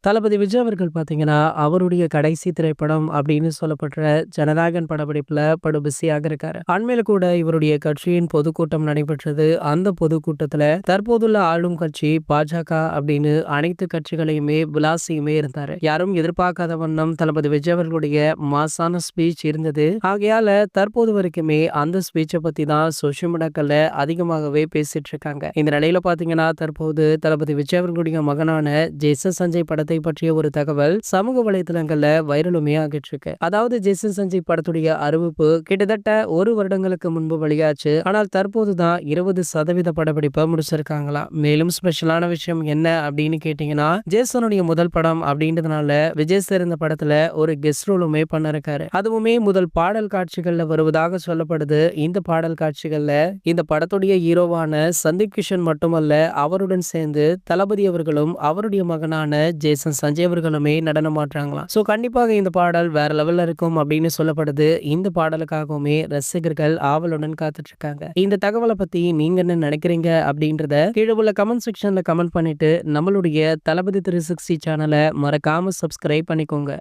தளபதி விஜய் அவர்கள் பார்த்தீங்கன்னா, அவருடைய கடைசி திரைப்படம் அப்படின்னு சொல்லப்படுற ஜனநாயகன் படப்பிடிப்புல படு பிஸியாக இருக்காரு. அண்மையில கூட இவருடைய கட்சியின் பொதுக்கூட்டம் நடைபெற்றது. அந்த பொதுக்கூட்டத்துல தற்போதுள்ள ஆளும் கட்சி பாஜக அப்படின்னு அனைத்து கட்சிகளையுமே விளாசியுமே இருந்தாரு. யாரும் எதிர்பார்க்காத வண்ணம் தளபதி விஜய் அவர்களுடைய மாசான ஸ்பீச் இருந்தது. ஆகையால தற்போது வரைக்குமே அந்த ஸ்பீச்சை பத்தி தான் சோசியல் மீடியாக்கள்ல அதிகமாகவே பேசிட்டு இருக்காங்க. இந்த நிலையில பாத்தீங்கன்னா, தற்போது தளபதி விஜய் அவர்களுடைய மகனான ஜேசன் சஞ்சய் படத்தை பற்றிய ஒரு தகவல் சமூக வலைதளங்கள்ல வைரலுமே ஆகிட்டு இருக்கு. அதாவது ஜேசன் சஞ்சய் படத்துடைய அறிவிப்பு கிட்டத்தட்ட 1 வருடங்களுக்கு முன்பு வெளியாச்சு. ஆனால் தற்போதுதான் 20% படப்பிடிப்பை முடிச்சிருக்காங்களாம். மேலும் ஸ்பெஷலான விஷயம் என்ன அப்படின்னு கேட்டீங்கன்னா, ஜேசனுடைய முதல் படம் அப்படின்றதுனால விஜய் சார் இந்த படத்துல ஒரு கெஸ்ட் ரோலுமே பண்ண இருக்காரு. அதுவுமே முதல் பாடல் காட்சிகள்ல வருவதாக சொல்லப்படுது. இந்த பாடல் காட்சிகள்ல இந்த படத்துடைய ஹீரோவான சந்தீப் கிஷன் மட்டுமல்ல, அவருடன் சேர்ந்து தளபதி அவர்களும் அவருடைய மகனான ஜேசன் சஞ்சய் அவர்களுமே நடனம் ஆடுறாங்களாம். சோ கண்டிப்பாக இந்த பாடல் வேற லெவல்ல இருக்கும் அப்படின்னு சொல்லப்படுது. இந்த பாடலுக்காகவுமே ரசிகர்கள் ஆவலுடன் காத்துட்டு இருக்காங்க. இந்த தகவலை பத்தி நீங்க என்ன நினைக்கிறீங்க அப்படின்றத கீழே உள்ள கமெண்ட் செக்ஷன்ல கமெண்ட் பண்ணிட்டு நம்மளுடைய தளபதி 360 சேனலை மறக்காம சப்ஸ்கிரைப் பண்ணிக்கோங்க.